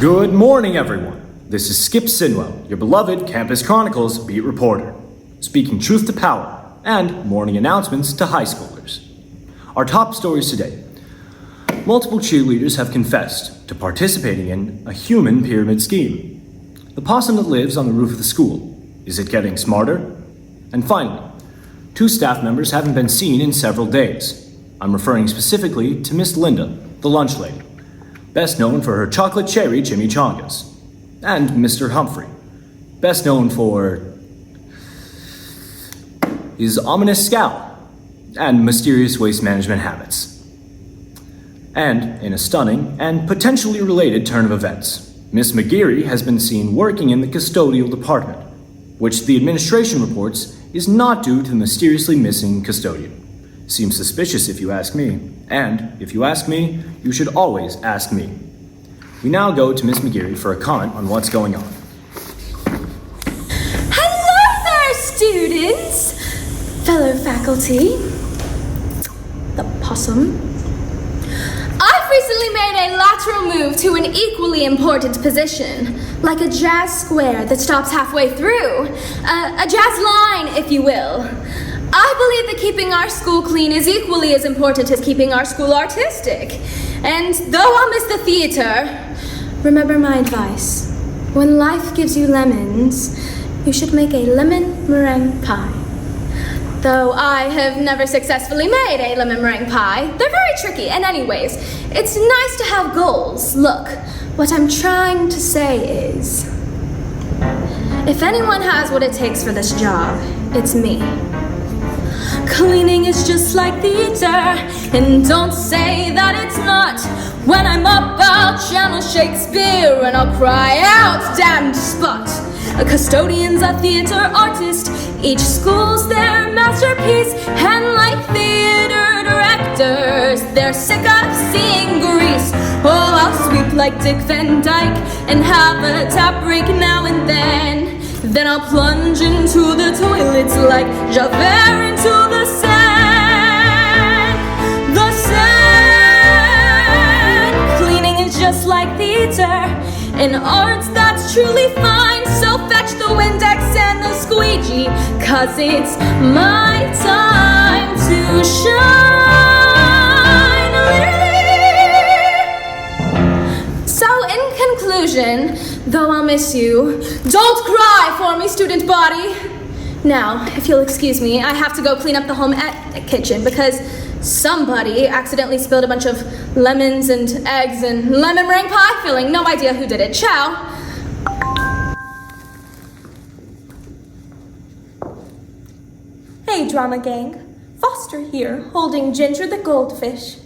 Good morning, everyone. This is Skip Sinwell, your beloved Campus Chronicles beat reporter, speaking truth to power and morning announcements to high schoolers. Our top stories today. Multiple cheerleaders have confessed to participating in a human pyramid scheme. The possum that lives on the roof of the school. Is it getting smarter? And finally, 2 staff members haven't been seen in several days. I'm referring specifically to Miss Linda, the lunch lady, best known for her chocolate cherry chimichangas, and Mr. Humphrey, best known for his ominous scowl and mysterious waste management habits. And in a stunning and potentially related turn of events, Miss McGeary has been seen working in the custodial department, which the administration reports is not due to the mysteriously missing custodian. Seems suspicious if you ask me, and if you ask me, you should always ask me. We now go to Miss McGeary for a comment on what's going on. Hello there, students! Fellow faculty. The possum. I've recently made a lateral move to an equally important position, like a jazz square that stops halfway through. A jazz line, if you will. I believe that keeping our school clean is equally as important as keeping our school artistic. And though I'll miss the theater, remember my advice. When life gives you lemons, you should make a lemon meringue pie. Though I have never successfully made a lemon meringue pie, they're very tricky. And anyways, it's nice to have goals. Look, what I'm trying to say is, if anyone has what it takes for this job, it's me. Cleaning is just like theater, and don't say that it's not. When I'm up, I'll channel Shakespeare, and I'll cry out, damned spot. A custodian's a theater artist, each school's their masterpiece, and like theater directors, they're sick of seeing grease. Oh, I'll sweep like Dick Van Dyke, and have a tap break now and then. Then I'll plunge into the toilets like Javert into the sand. The sand. Cleaning is just like theater, an art that's truly fine. So fetch the Windex and the squeegee, 'cause it's my time to shine. Literally. So in conclusion, though I'll miss you, don't cry for me, student body. Now, if you'll excuse me, I have to go clean up the home kitchen because somebody accidentally spilled a bunch of lemons and eggs and lemon meringue pie filling. No idea who did it. Ciao. Hey, drama gang. Foster here, holding Ginger the goldfish.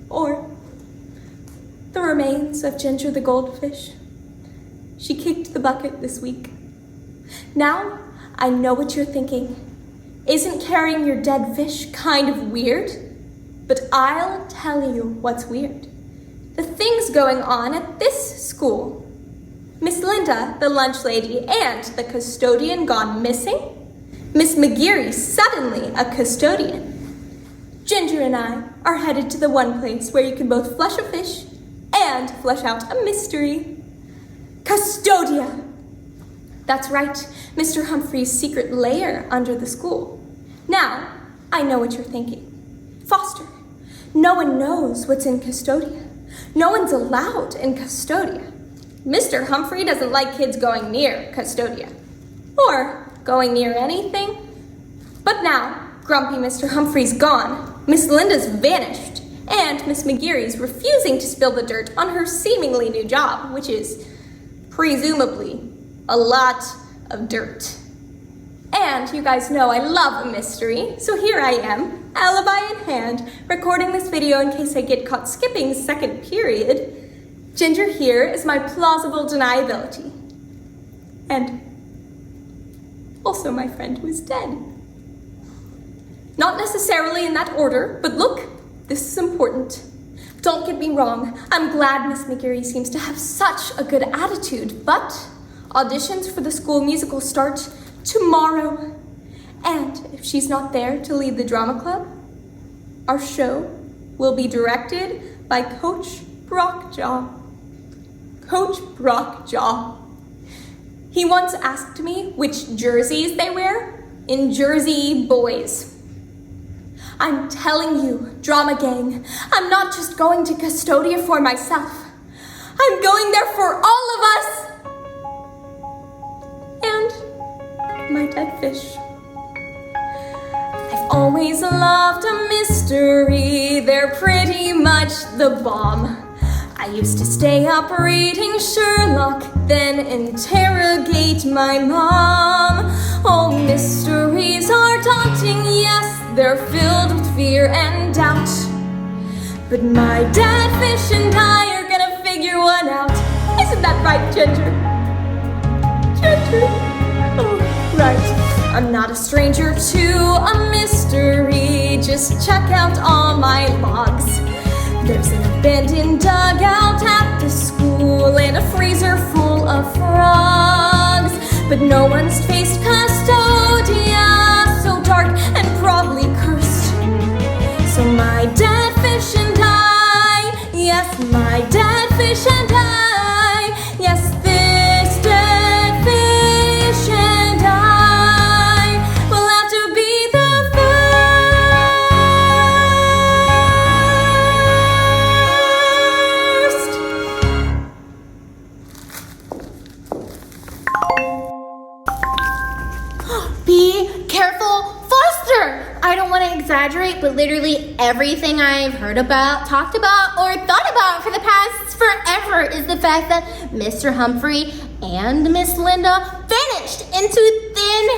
Or the remains of Ginger the goldfish. She kicked the bucket this week. Now, I know what you're thinking. Isn't carrying your dead fish kind of weird? But I'll tell you what's weird. The things going on at this school. Miss Linda, the lunch lady, and the custodian gone missing. Miss McGeary, suddenly a custodian. Ginger and I are headed to the one place where you can both flush a fish and flush out a mystery. Custodia! That's right, Mr. Humphrey's secret lair under the school. Now, I know what you're thinking. Foster, no one knows what's in Custodia. No one's allowed in Custodia. Mr. Humphrey doesn't like kids going near Custodia. Or going near anything. But now, grumpy Mr. Humphrey's gone, Miss Linda's vanished, and Miss McGeary's refusing to spill the dirt on her seemingly new job, which is presumably a lot of dirt. And you guys know I love a mystery, so here I am, alibi in hand, recording this video in case I get caught skipping second period. Ginger here is my plausible deniability. And also my friend who is dead. Not necessarily in that order, but look, this is important. Don't get me wrong, I'm glad Miss McGeary seems to have such a good attitude, but auditions for the school musical start tomorrow. And if she's not there to lead the drama club, our show will be directed by Coach Brockjaw. Coach Brockjaw. He once asked me which jerseys they wear in Jersey Boys. I'm telling you, Drama Gang, I'm not just going to Custodia for myself. I'm going there for all of us. And my dead fish. I've always loved a mystery. They're pretty much the bomb. I used to stay up reading Sherlock, then interrogate my mom. Oh, mysteries are daunting, yes, they're filled with fear and doubt. But my dead fish and I are gonna figure one out. Isn't that right, Ginger? Ginger? Oh, right. I'm not a stranger to a mystery. Just check out all my logs. There's an abandoned dugout at the school and a freezer full of frogs. But no one's faced Custodia, so dark and probably cursed. So my dead fish and I, yes, my dead fish and I, yes, this dead fish and I will have to be the first. Be careful, Foster! I don't want to exaggerate, but literally everything I've heard about, talked about, or thought about for the past forever is the fact that Mr. Humphrey and Miss Linda vanished into thin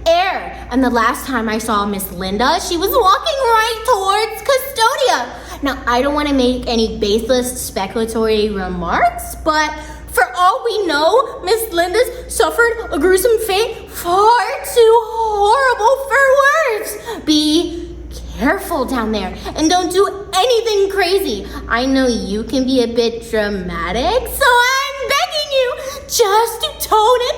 air. And the last time I saw Miss Linda, she was walking right towards Custodia. Now, I don't want to make any baseless speculatory remarks, but for all we know, Miss Linda's suffered a gruesome fate far too horrible for words. Be careful down there and don't do anything crazy. I know you can be a bit dramatic, so I'm begging you just to tone it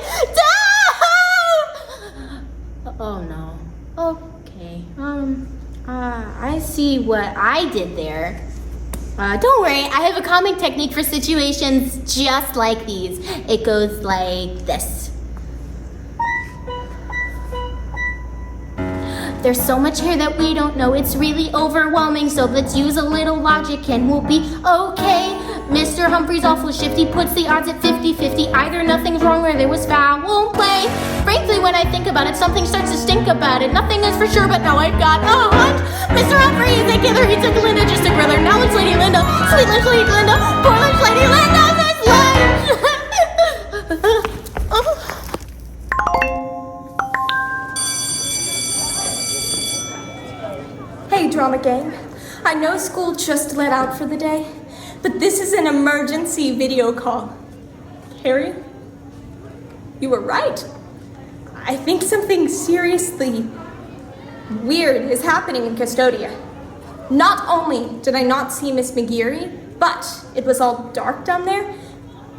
down. Oh no. Okay. I see what I did there. Don't worry, I have a calming technique for situations just like these. It goes like this. There's so much here that we don't know, it's really overwhelming, so let's use a little logic and we'll be okay. Mr. Humphrey's awful shifty puts the odds at 50-50. Either nothing's wrong or there was foul play. Frankly, when I think about it, something starts to stink about it. Nothing is for sure, but now I've got a hunch. Mr. Humphrey is a killer, he took Linda just to grill her. Now it's Lady Linda, sweet lunch Lady Linda, poor lunch Lady Linda, this lunch! Hey, Drama Gang. I know school just let out for the day, but this is an emergency video call. Harry, you were right. I think something seriously weird is happening in Custodia. Not only did I not see Miss McGeary, but it was all dark down there,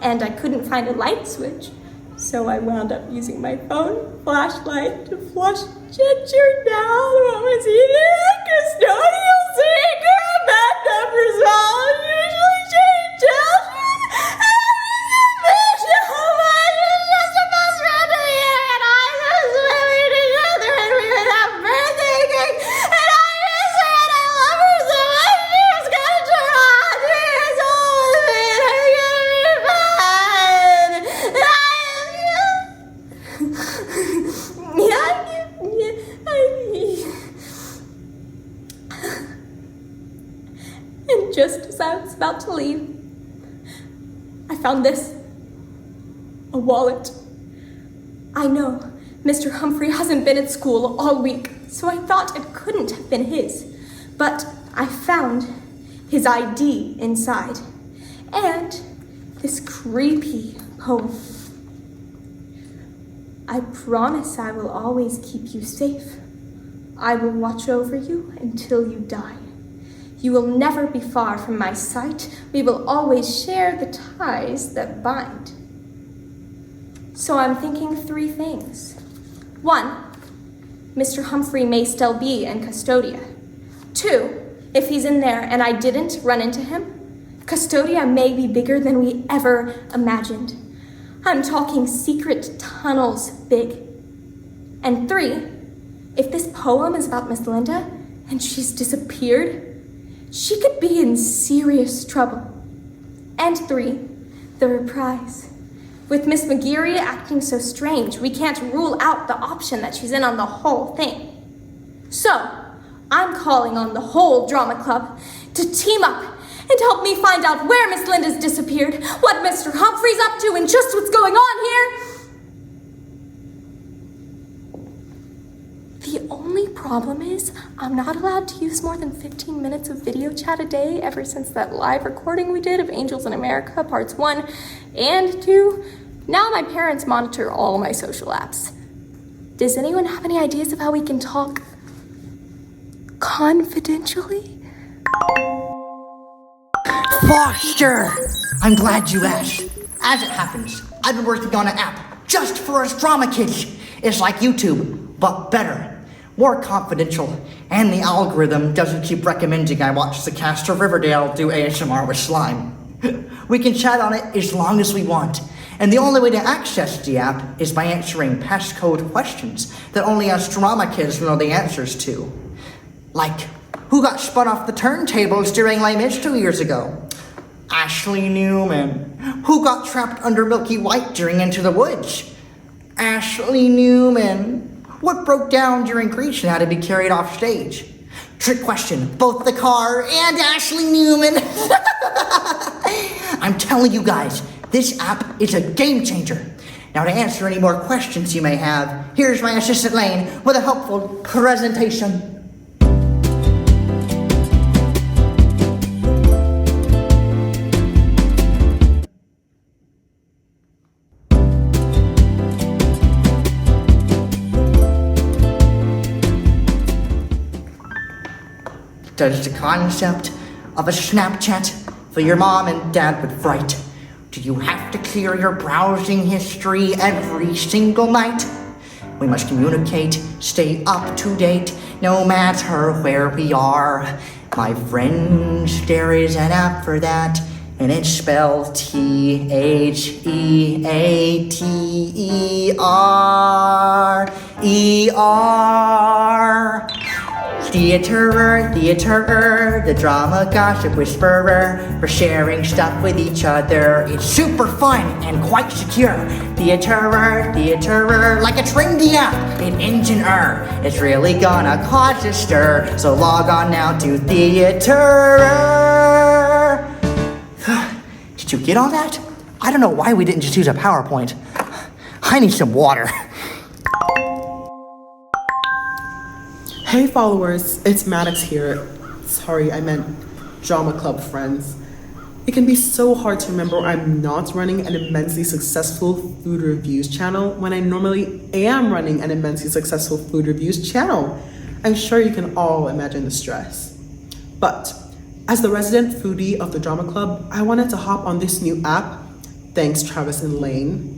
and I couldn't find a light switch. So I wound up using my phone flashlight to flush Ginger down what was eating a custodial secret. Bad numbers all usually change children. And I miss the fish so much. It's just the best round of the year, and I miss living together, and we would have birthday cake. And I miss her, and I love her so much. She was gonna turn on 3 years old with me, and I'm gonna be fine. And just as I was about to leave, I found this. A wallet. I know Mr. Humphrey hasn't been at school all week, so I thought it couldn't have been his. But I found his ID inside, and this creepy poem. I promise I will always keep you safe. I will watch over you until you die. You will never be far from my sight. We will always share the ties that bind. So I'm thinking 3 things. 1, Mr. Humphrey may still be in Custodia. 2, if he's in there and I didn't run into him, Custodia may be bigger than we ever imagined. I'm talking secret tunnels big. And 3, if this poem is about Miss Linda and she's disappeared, she could be in serious trouble. And 3, the reprise. With Miss McGeary acting so strange, we can't rule out the option that she's in on the whole thing. So, I'm calling on the whole drama club to team up and help me find out where Miss Linda's disappeared, what Mr. Humphrey's up to, and just what's going on here. The only problem is I'm not allowed to use more than 15 minutes of video chat a day ever since that live recording we did of Angels in America Parts 1 and 2. Now my parents monitor all my social apps. Does anyone have any ideas of how we can talk confidentially? Foster! I'm glad you asked. As it happens, I've been working on an app just for us drama kids. It's like YouTube, but better. More confidential, and the algorithm doesn't keep recommending I watch the cast of Riverdale do ASMR with slime. We can chat on it as long as we want, and the only way to access the app is by answering passcode questions that only us drama kids know the answers to. Like, who got spun off the turntables during Les Mis 2 years ago? Ashley Newman. Who got trapped under Milky White during Into the Woods? Ashley Newman. What broke down during Grease and had to be carried off stage? Trick question, both the car and Ashley Newman. I'm telling you guys, this app is a game changer. Now to answer any more questions you may have, here's my assistant Lane with a helpful presentation. Does the concept of a Snapchat for your mom and dad would fright? Do you have to clear your browsing history every single night? We must communicate, stay up to date, no matter where we are. My friends, there is an app for that, and it's spelled TheaterEr. Theaterer, the drama gossip whisperer, for sharing stuff with each other. It's super fun and quite secure. Theaterer, like a trendy app, it ends in er. It's really gonna cause a stir, so log on now to Theaterer. Did you get all that? I don't know why we didn't just use a PowerPoint. I need some water. Hey followers, it's Maddox here. Sorry, I meant drama club friends. It can be so hard to remember I'm not running an immensely successful food reviews channel when I normally am running an immensely successful food reviews channel. I'm sure you can all imagine the stress. But as the resident foodie of the drama club, I wanted to hop on this new app, thanks Travis and Lane,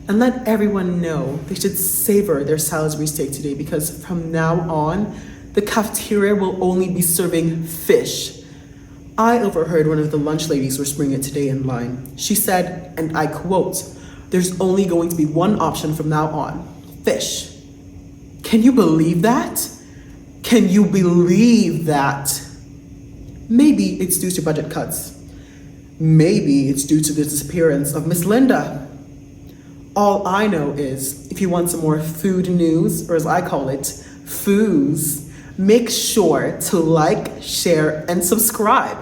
and let everyone know they should savor their Salisbury steak today, because from now on, the cafeteria will only be serving fish. I overheard one of the lunch ladies whispering it today in line. She said, and I quote, "There's only going to be one option from now on, fish." Can you believe that? Can you believe that? Maybe it's due to budget cuts. Maybe it's due to the disappearance of Miss Linda. All I know is, if you want some more food news, or as I call it, foos, make sure to like, share, and subscribe.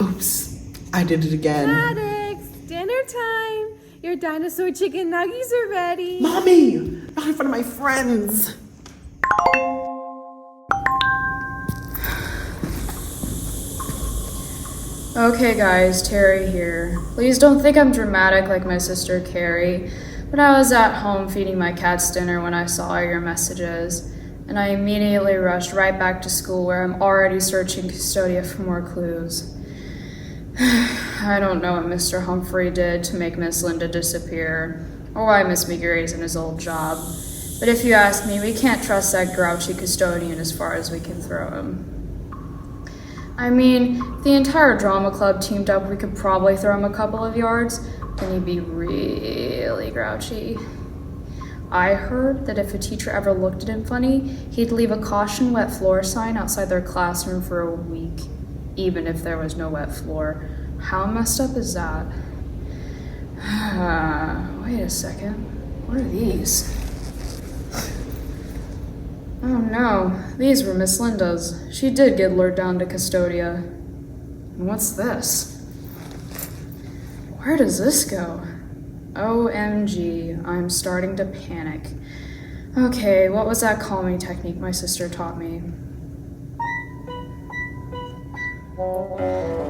Oops, I did it again. Maddox, dinner time. Your dinosaur chicken nuggies are ready. Mommy, not in front of my friends. Okay guys, Terry here. Please don't think I'm dramatic like my sister Carrie, but I was at home feeding my cats dinner when I saw your messages, and I immediately rushed right back to school where I'm already searching Custodia for more clues. I don't know what Mr. Humphrey did to make Miss Linda disappear, or why Miss McGeary's in his old job, but if you ask me, we can't trust that grouchy custodian as far as we can throw him. I mean, if the entire drama club teamed up, we could probably throw him a couple of yards, then he'd be really grouchy. I heard that if a teacher ever looked at him funny, he'd leave a caution wet floor sign outside their classroom for a week, even if there was no wet floor. How messed up is that? Wait a second. What are these? Oh no, these were Miss Linda's. She did get lured down to Custodia. And what's this? Where does this go? OMG, I'm starting to panic. Okay, what was that calming technique my sister taught me?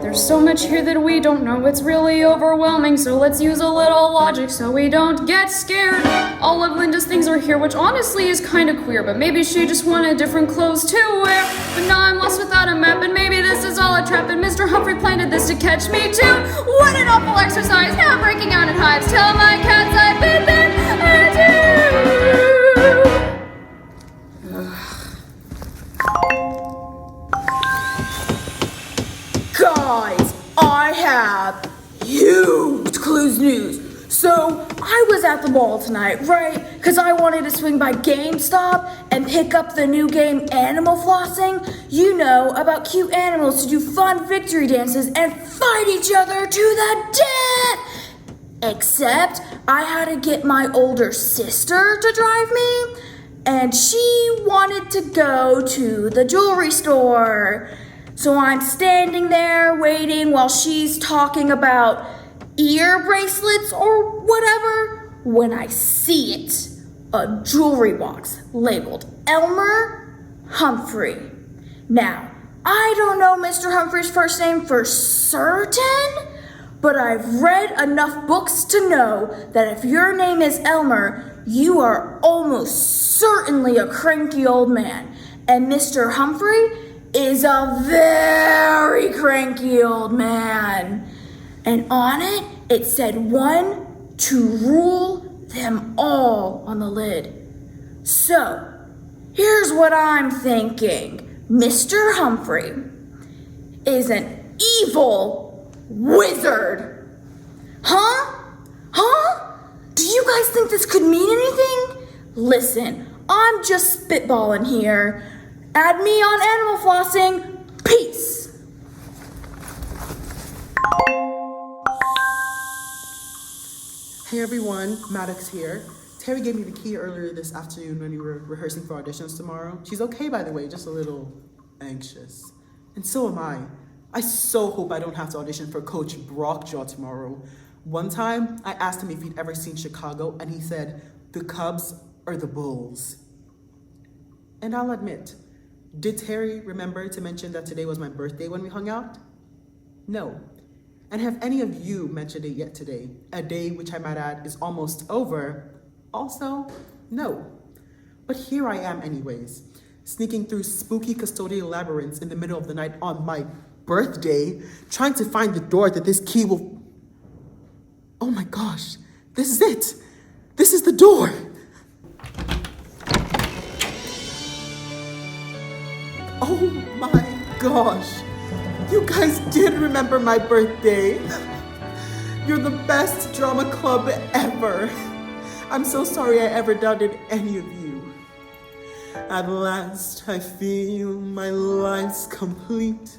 There's so much here that we don't know, it's really overwhelming, so let's use a little logic so we don't get scared. All of Linda's things are here, which honestly is kind of queer, but maybe she just wanted different clothes to wear. But now I'm lost without a map, and maybe this is all a trap, and Mr. Humphrey planted this to catch me too. What an awful exercise, now I'm breaking out in hives. Tell my cats I bid them Guys, I have huge Clues news. So, I was at the mall tonight, right? Because I wanted to swing by GameStop and pick up the new game Animal Flossing. You know, about cute animals to do fun victory dances and fight each other to the death. Except, I had to get my older sister to drive me, and she wanted to go to the jewelry store. So I'm standing there waiting while she's talking about ear bracelets or whatever, when I see it, a jewelry box labeled Elmer Humphrey. Now, I don't know Mr. Humphrey's first name for certain, but I've read enough books to know that if your name is Elmer, you are almost certainly a cranky old man. And Mr. Humphrey is a very cranky old man. And on it, it said 1 to rule them all on the lid. So, here's what I'm thinking. Mr. Humphrey is an evil wizard. Huh? Do you guys think this could mean anything? Listen, I'm just spitballing here. Add me on Animal Flossing. Peace. Hey everyone, Maddox here. Terry gave me the key earlier this afternoon when we were rehearsing for auditions tomorrow. She's okay, by the way, just a little anxious. And so am I. I so hope I don't have to audition for Coach Brockjaw tomorrow. One time, I asked him if he'd ever seen Chicago, and he said, the Cubs or the Bulls. And I'll admit, did Terry remember to mention that today was my birthday when we hung out? No. And have any of you mentioned it yet today? A day which I might add is almost over? Also, no. But here I am anyways, sneaking through spooky custodial labyrinths in the middle of the night on my birthday, trying to find the door that this key will... Oh my gosh, this is it. This is the door. Oh my gosh. You guys did remember my birthday. You're the best drama club ever. I'm so sorry I ever doubted any of you. At last I feel my life's complete,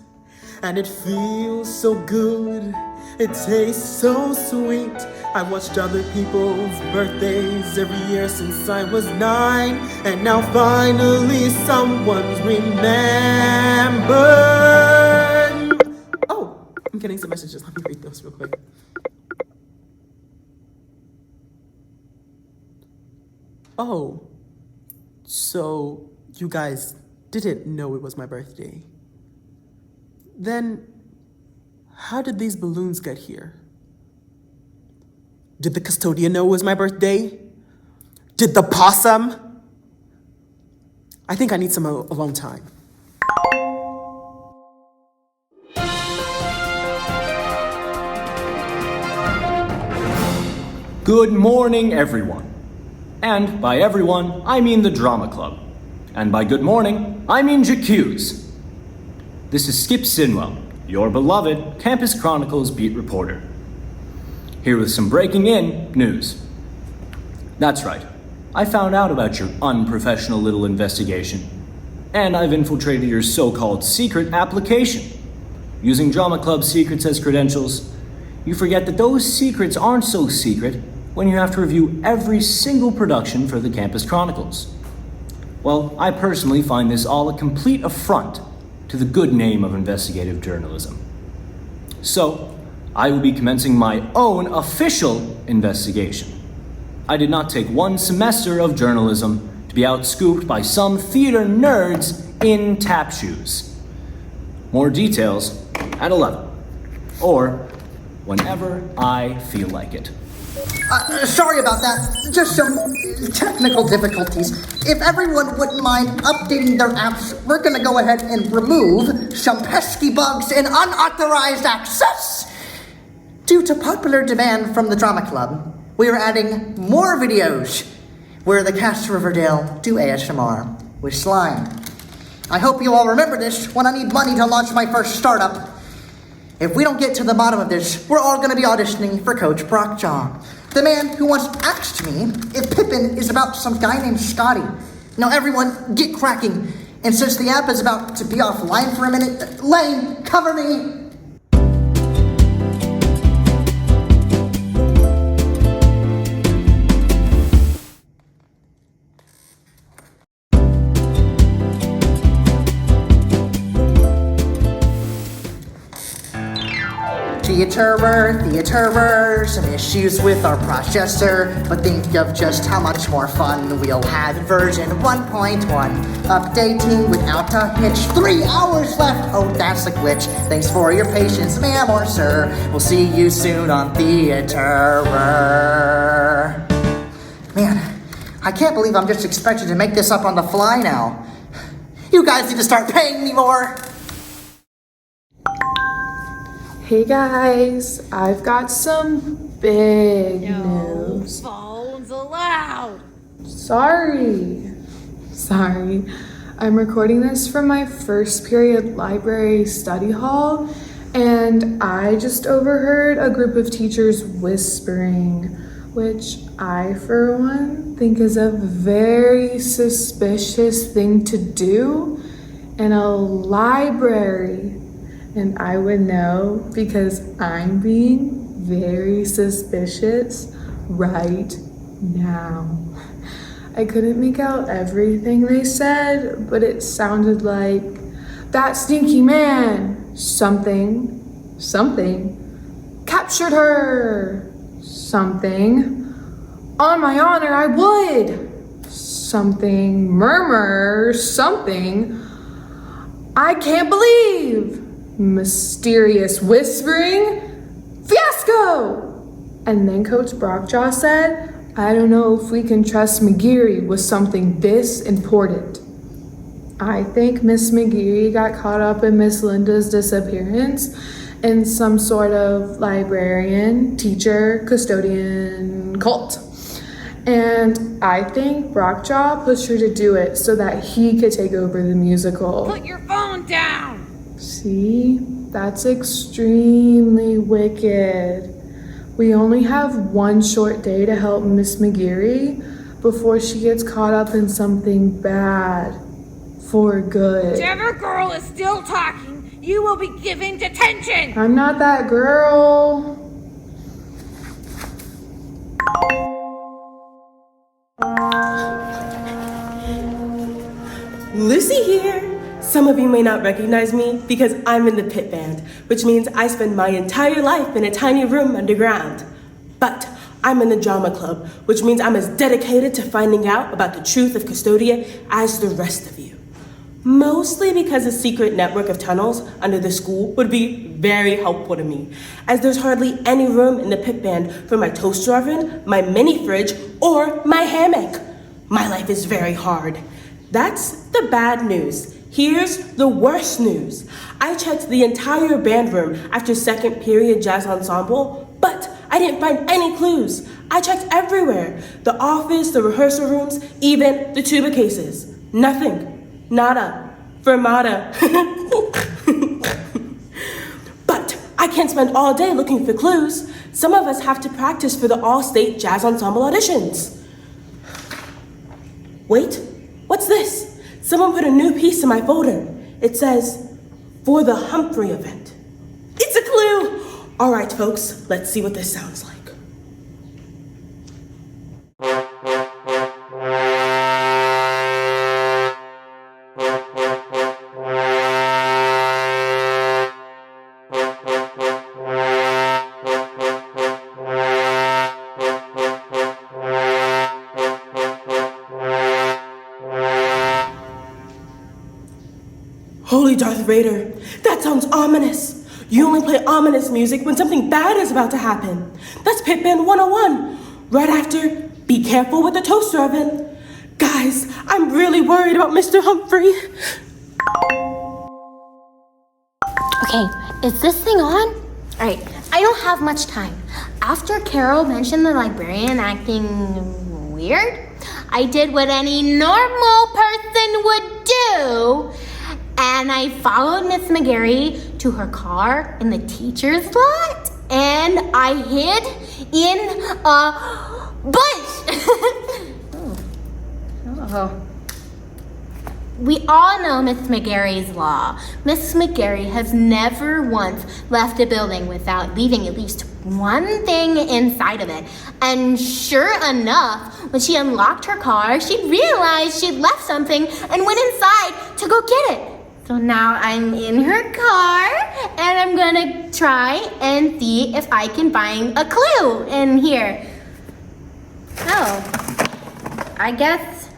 and it feels so good. It tastes so sweet. I watched other people's birthdays every year since I was 9, and now finally someone's remembered. Oh, I'm getting some messages. Let me read those real quick. Oh, so you guys didn't know it was my birthday. Then how did these balloons get here? Did the custodian know it was my birthday? Did the possum? I think I need some alone time. Good morning, everyone. And by everyone, I mean the drama club. And by good morning, I mean JQs. This is Skip Sinwell, your beloved Campus Chronicles beat reporter. Here with some breaking in news. That's right, I found out about your unprofessional little investigation, and I've infiltrated your so-called secret application. Using drama club secrets as credentials, you forget that those secrets aren't so secret when you have to review every single production for the Campus Chronicles. Well, I personally find this all a complete affront to the good name of investigative journalism. So, I will be commencing my own official investigation. I did not take one semester of journalism to be outscooped by some theater nerds in tap shoes. More details at 11, or whenever I feel like it. Sorry about that. Just some technical difficulties. If everyone wouldn't mind updating their apps, we're gonna go ahead and remove some pesky bugs and unauthorized access. Due to popular demand from the Drama Club, we are adding more videos where the cast of Riverdale do ASMR with slime. I hope you all remember this when I need money to launch my first startup. If we don't get to the bottom of this, we're all gonna be auditioning for Coach Brockjaw, the man who once asked me if Pippin is about some guy named Scotty. Now everyone, get cracking. And since the app is about to be offline for a minute, Lane, cover me. Theaterer, some issues with our processor, but think of just how much more fun we'll have in version 1.1. Updating without a hitch, 3 hours left, oh that's a glitch. Thanks for your patience, ma'am or sir, we'll see you soon on Theaterer. Man, I can't believe I'm just expected to make this up on the fly now. You guys need to start paying me more. Hey guys, I've got some big news. Phones allowed. Sorry. I'm recording this from my first period library study hall, and I just overheard a group of teachers whispering, which I, for one, think is a very suspicious thing to do in a library. And I would know because I'm being very suspicious right now. I couldn't make out everything they said, but it sounded like, that stinky man, something, captured her, something, on my honor I would, something, murmur, something, I can't believe. Mysterious whispering, fiasco! And then Coach Brockjaw said, I don't know if we can trust McGeary with something this important. I think Miss McGeary got caught up in Miss Linda's disappearance in some sort of librarian, teacher, custodian cult. And I think Brockjaw pushed her to do it so that he could take over the musical. Put your phone down! See, that's extremely wicked. We only have one short day to help Miss McGeary before she gets caught up in something bad for good. Whichever girl is still talking, you will be given detention! I'm not that girl. Lucy here. Some of you may not recognize me because I'm in the pit band, which means I spend my entire life in a tiny room underground. But I'm in the drama club, which means I'm as dedicated to finding out about the truth of Custodia as the rest of you. Mostly because a secret network of tunnels under the school would be very helpful to me, as there's hardly any room in the pit band for my toaster oven, my mini fridge, or my hammock. My life is very hard. That's the bad news. Here's the worst news. I checked the entire band room after second period jazz ensemble, but I didn't find any clues. I checked everywhere. The office, the rehearsal rooms, even the tuba cases. Nothing. Nada. Fermata. can't spend all day looking for clues. Some of us have to practice for the all-state jazz ensemble auditions. Wait, what's this? Someone put a new piece in my folder. It says, for the Humphrey event. It's a clue! All right, folks, let's see what this sounds like. Holy Darth Vader, that sounds ominous. You only play ominous music when something bad is about to happen. That's Pit Band 101. Right after, be careful with the toaster oven. Guys, I'm really worried about Mr. Humphrey. Okay, is this thing on? Alright, I don't have much time. After Carol mentioned the librarian acting weird, I did what any normal person would do. And I followed Miss McGarry to her car in the teacher's lot, and I hid in a bush. Oh. We all know Miss McGarry's law. Miss McGarry has never once left a building without leaving at least one thing inside of it. And sure enough, when she unlocked her car, she realized she'd left something and went inside to go get it. So now I'm in her car, and I'm gonna try and see if I can find a clue in here. Oh, I guess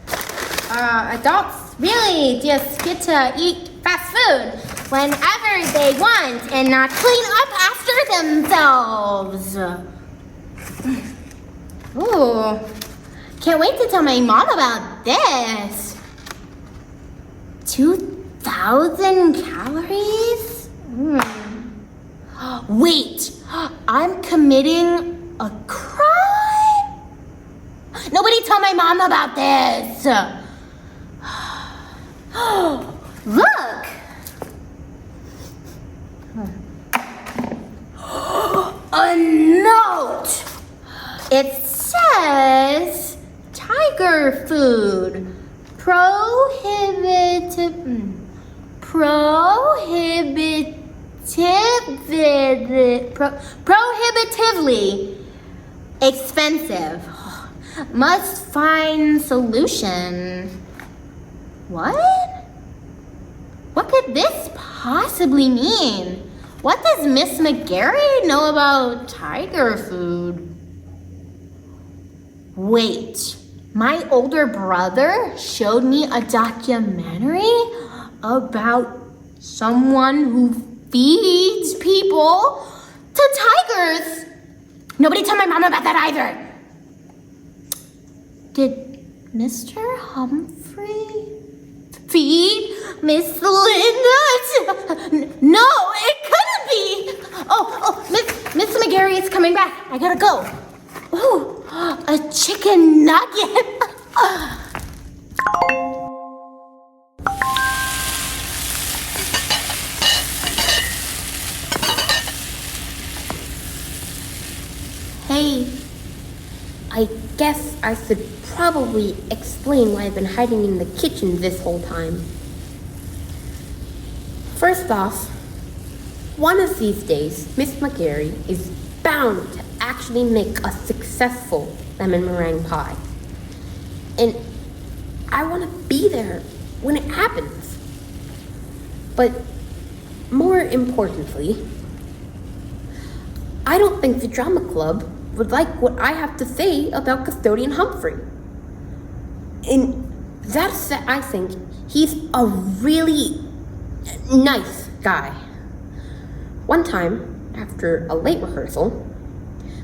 adults really just get to eat fast food whenever they want and not clean up after themselves. Ooh, can't wait to tell my mom about this. 2,000 calories? Wait, I'm committing a crime? Nobody tell my mom about this. Look. A note. It says tiger food. Prohibitively expensive. Must find solution. What? What could this possibly mean? What does Miss McGarry know about tiger food? Wait. My older brother showed me a documentary about someone who feeds people to tigers. Nobody tell my mom about that either. Did Mr. Humphrey feed Miss Linda? No, it couldn't be. Oh, Miss McGarry is coming back. I gotta go. Ooh, a chicken nugget. Hey, I guess I should probably explain why I've been hiding in the kitchen this whole time. First off, one of these days, Miss McGarry is bound to actually make a successful lemon meringue pie. And I want to be there when it happens. But more importantly, I don't think the drama club would like what I have to say about Custodian Humphrey. And that's that I think he's a really nice guy. One time, after a late rehearsal,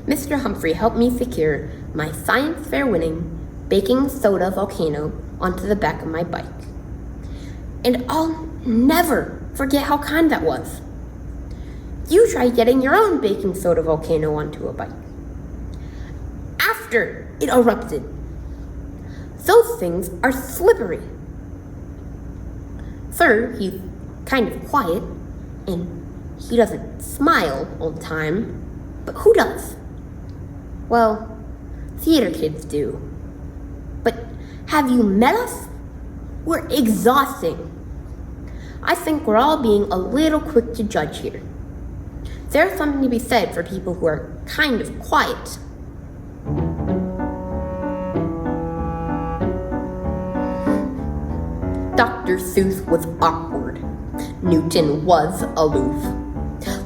Mr. Humphrey helped me secure my science fair winning baking soda volcano onto the back of my bike. And I'll never forget how kind that was. You try getting your own baking soda volcano onto a bike. After it erupted, those things are slippery. Third, he's kind of quiet, and he doesn't smile all the time, but who does? Well, theater kids do. But have you met us? We're exhausting. I think we're all being a little quick to judge here. There's something to be said for people who are kind of quiet. Dr. Seuss was awkward. Newton was aloof.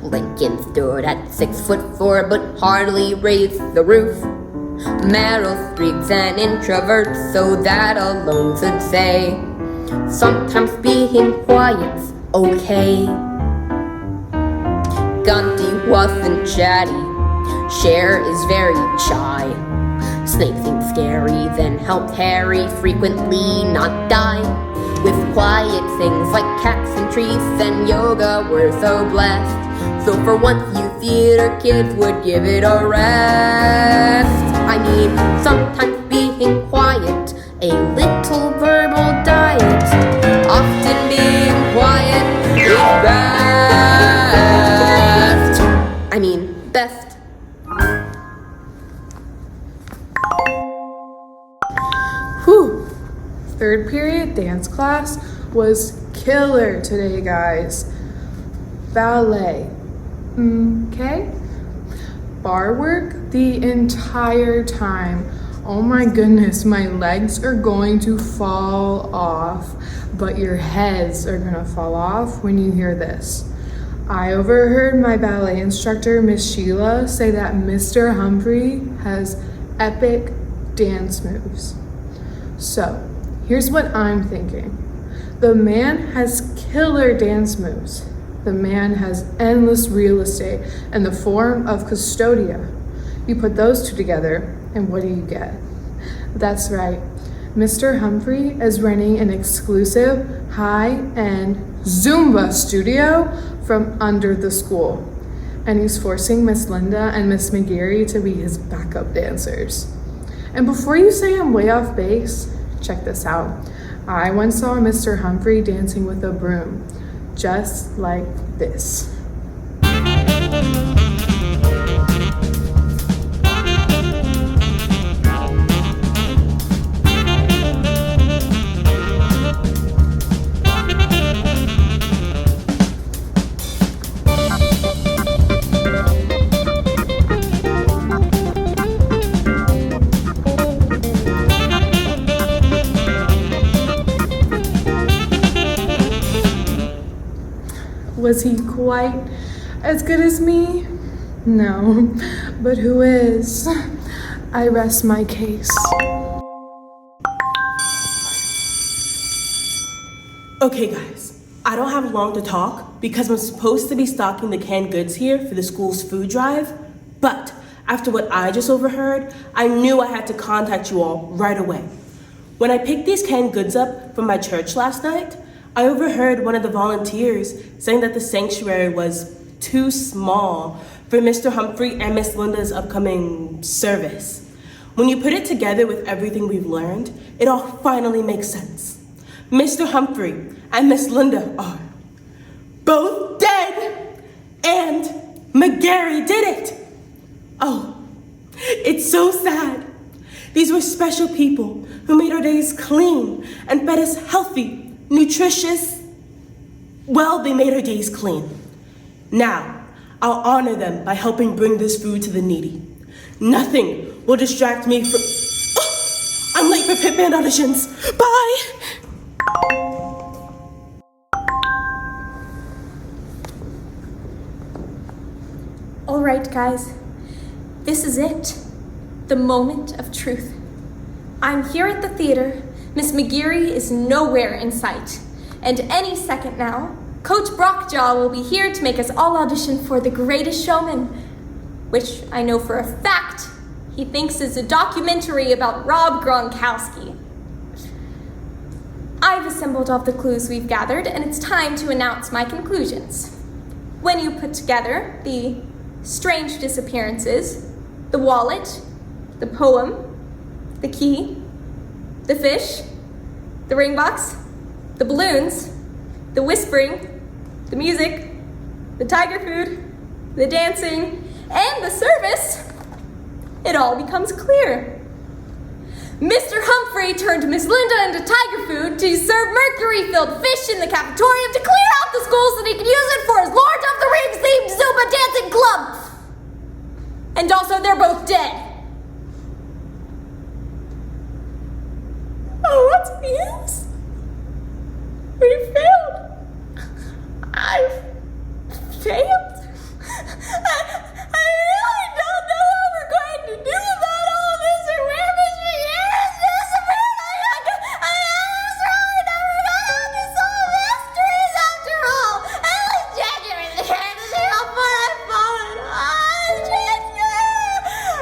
Lincoln stood at 6'4", but hardly raised the roof. Meryl Streep's an introvert, so that alone should say sometimes being quiet's okay. Gandhi wasn't chatty. Cher is very shy. Snape seemed scary, then helped Harry frequently not die. With quiet things like cats and trees and yoga, we're so blessed. So for once you theater kids would give it a rest. I mean, sometimes being quiet, a little verbal diet. Often being quiet is best. I mean, best. Whew. Third period dance class was killer today, guys. Ballet. Okay? Bar work the entire time. Oh my goodness, my legs are going to fall off, but your heads are gonna fall off when you hear this. I overheard my ballet instructor, Miss Sheila, say that Mr. Humphrey has epic dance moves. So, here's what I'm thinking. The man has killer dance moves. The man has endless real estate in the form of Custodia. You put those two together, and what do you get? That's right. Mr. Humphrey is running an exclusive, high-end Zumba studio from under the school. And he's forcing Miss Linda and Miss McGeary to be his backup dancers. And before you say I'm way off base, check this out. I once saw Mr. Humphrey dancing with a broom, just like this. Was he quite as good as me? No, but who is? I rest my case. Okay, guys, I don't have long to talk because I'm supposed to be stocking the canned goods here for the school's food drive, but after what I just overheard, I knew I had to contact you all right away. When I picked these canned goods up from my church last night, I overheard one of the volunteers saying that the sanctuary was too small for Mr. Humphrey and Miss Linda's upcoming service. When you put it together with everything we've learned, it all finally makes sense. Mr. Humphrey and Miss Linda are both dead, and McGarry did it. Oh, it's so sad. These were special people who made our days clean and fed us healthy, nutritious. Well, they made our days clean. Now, I'll honor them by helping bring this food to the needy. Nothing will distract me from... Oh, I'm late for pit band auditions. Bye! All right, guys. This is it. The moment of truth. I'm here at the theater. Miss McGeary is nowhere in sight. And any second now, Coach Brockjaw will be here to make us all audition for The Greatest Showman, which I know for a fact he thinks is a documentary about Rob Gronkowski. I've assembled all the clues we've gathered, and it's time to announce my conclusions. When you put together the strange disappearances, the wallet, the poem, the key, the fish, the ring box, the balloons, the whispering, the music, the tiger food, the dancing, and the service, it all becomes clear. Mr. Humphrey turned Miss Linda into tiger food to serve mercury-filled fish in the cafeteria to clear out the school so that he could use it for his Lord of the Rings-themed Zumba dancing club. And also, they're both dead. Oh, what's the use? We failed. I failed? I really don't know what we're going to do about all this or where Mr. Harris disappeared. I really never got out to solve mysteries after all. I was genuinely trying to help, but I've fallen on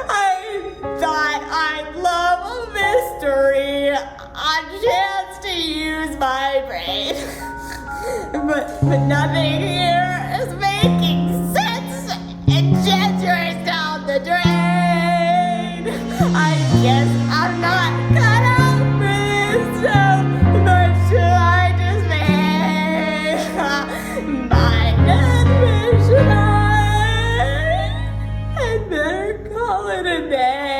I thought I'd love a mystery, a chance to use my brain. But nothing here is making sense, and Ginger is down the drain. I guess I'm not cut out for this, so much do I dismay. My admission, I'd better call it a day.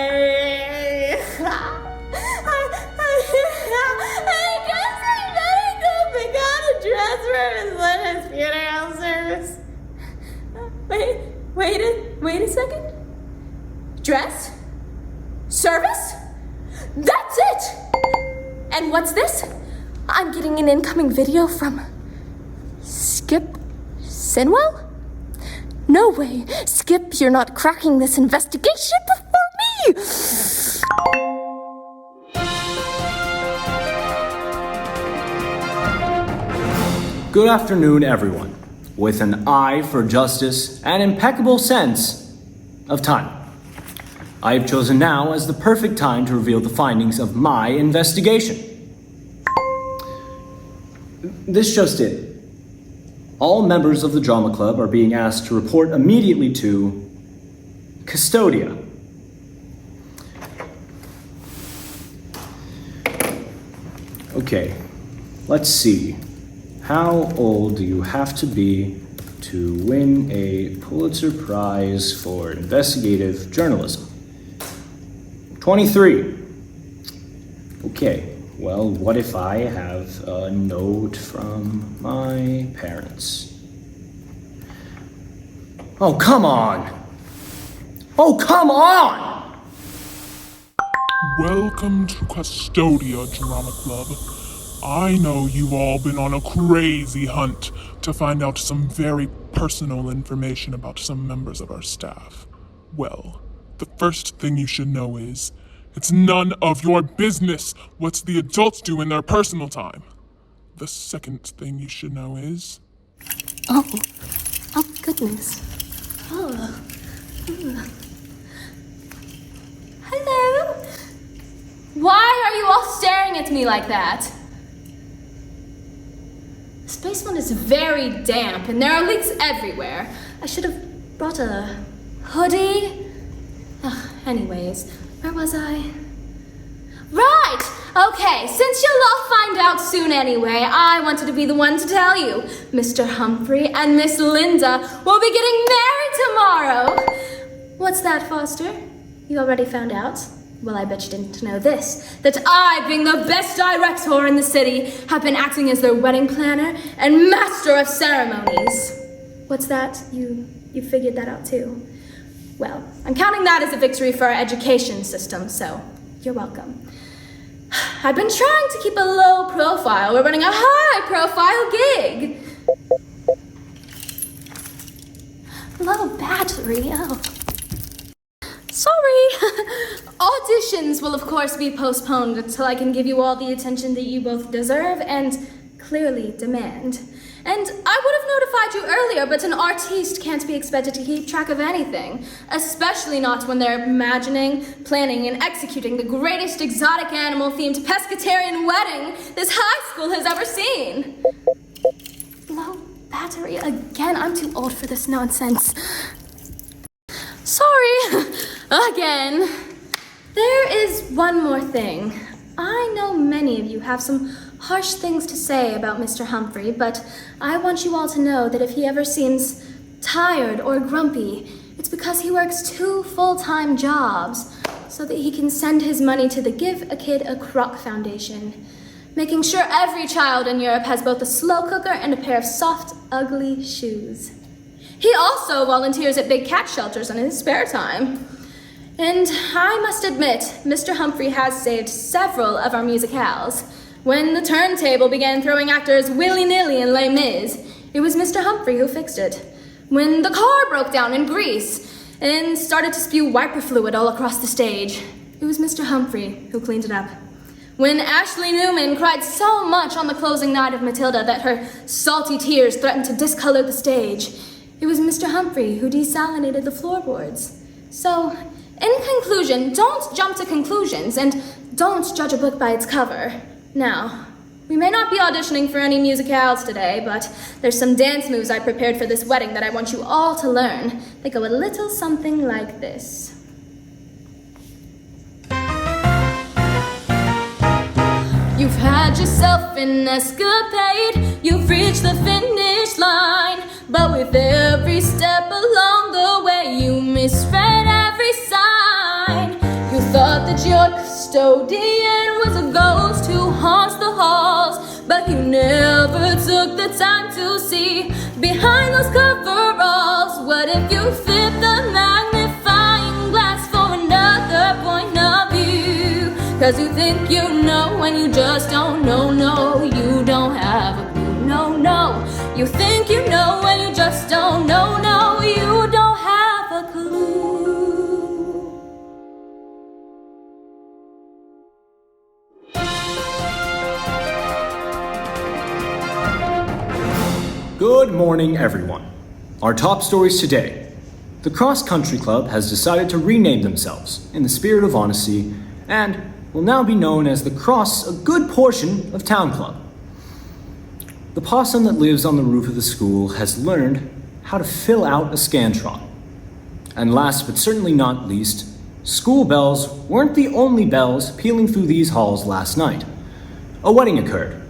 I guess I better go pick out a dress for Miss Linda's funeral service. Wait a second. Dress? Service? That's it! And what's this? I'm getting an incoming video from Skip Sinwell? No way. Skip, you're not cracking this investigation before me! Good afternoon, everyone. With an eye for justice and impeccable sense of time, I have chosen now as the perfect time to reveal the findings of my investigation. This just in. All members of the drama club are being asked to report immediately to Custodia. Okay, let's see. How old do you have to be to win a Pulitzer Prize for investigative journalism? 23. Okay, well, what if I have a note from my parents? Oh, come on! Oh, come on! Welcome to Custodia Drama Club. I know you've all been on a crazy hunt to find out some very personal information about some members of our staff. Well, the first thing you should know is, it's none of your business what the adults do in their personal time. The second thing you should know is... Oh goodness. Hello? Why are you all staring at me like that? This basement is very damp and there are leaks everywhere. I should have brought a hoodie. Anyways, where was I? Right! Okay, since you'll all find out soon anyway, I wanted to be the one to tell you. Mr. Humphrey and Miss Linda will be getting married tomorrow. What's that, Foster? You already found out? Well, I bet you didn't know this, that I, being the best director in the city, have been acting as their wedding planner and master of ceremonies. What's that? You figured that out too? Well, I'm counting that as a victory for our education system, so you're welcome. I've been trying to keep a low profile. We're running a high-profile gig. Low battery, oh. Sorry. Auditions will of course be postponed until I can give you all the attention that you both deserve and clearly demand. And I would have notified you earlier, but an artiste can't be expected to keep track of anything, especially not when they're imagining, planning, and executing the greatest exotic animal-themed pescatarian wedding this high school has ever seen. Low battery again? I'm too old for this nonsense. Sorry, again. There is one more thing. I know many of you have some harsh things to say about Mr. Humphrey, but I want you all to know that if he ever seems tired or grumpy, it's because he works 2 full-time jobs so that he can send his money to the Give a Kid a Crock Foundation, making sure every child in Europe has both a slow cooker and a pair of soft, ugly shoes. He also volunteers at big cat shelters in his spare time. And I must admit, Mr. Humphrey has saved several of our musicales. When the turntable began throwing actors willy-nilly in Les Mis, it was Mr. Humphrey who fixed it. When the car broke down in Greece and started to spew wiper fluid all across the stage, it was Mr. Humphrey who cleaned it up. When Ashley Newman cried so much on the closing night of Matilda that her salty tears threatened to discolor the stage, it was Mr. Humphrey who desalinated the floorboards. So, in conclusion, don't jump to conclusions and don't judge a book by its cover. Now, we may not be auditioning for any musicals today, but there's some dance moves I prepared for this wedding that I want you all to learn. They go a little something like this. You've had yourself an escapade, you've reached the finish line, but with every step along the way you misread every sign. You thought that your custodian was a ghost who haunts the halls, but you never took the time to see behind those coveralls. What if you fit the magnifying glass for another point of view? 'Cause you think you know when you just don't know, no, you don't have a clue, no, no. You think you know when you just don't know, no, you don't have a clue. Good morning, everyone. Our top stories today. The Cross Country Club has decided to rename themselves in the spirit of honesty and will now be known as the Cross, a good portion of Town Club. The possum that lives on the roof of the school has learned how to fill out a Scantron. And last but certainly not least, school bells weren't the only bells pealing through these halls last night. A wedding occurred,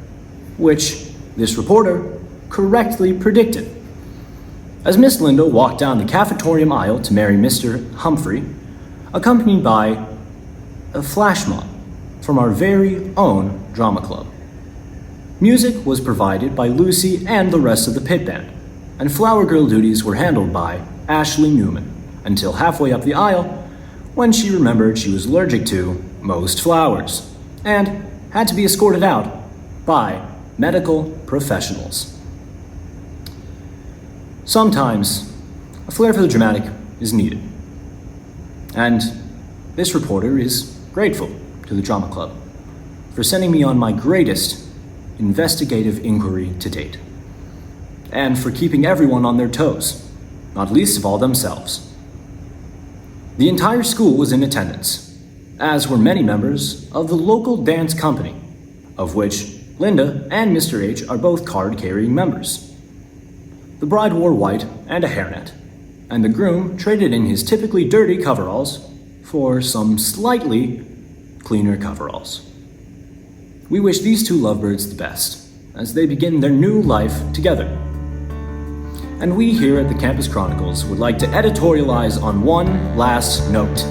which this reporter correctly predicted. As Miss Linda walked down the cafetorium aisle to marry Mr. Humphrey, accompanied by a flash mob from our very own drama club. Music was provided by Lucy and the rest of the pit band, and flower girl duties were handled by Ashley Newman until halfway up the aisle when she remembered she was allergic to most flowers and had to be escorted out by medical professionals. Sometimes a flair for the dramatic is needed, and this reporter is grateful to the drama club for sending me on my greatest investigative inquiry to date, and for keeping everyone on their toes, not least of all themselves. The entire school was in attendance, as were many members of the local dance company, of which Linda and Mr. H are both card-carrying members. The bride wore white and a hairnet, and the groom traded in his typically dirty coveralls for some slightly cleaner coveralls. We wish these two lovebirds the best as they begin their new life together. And we here at the Campus Chronicles would like to editorialize on one last note.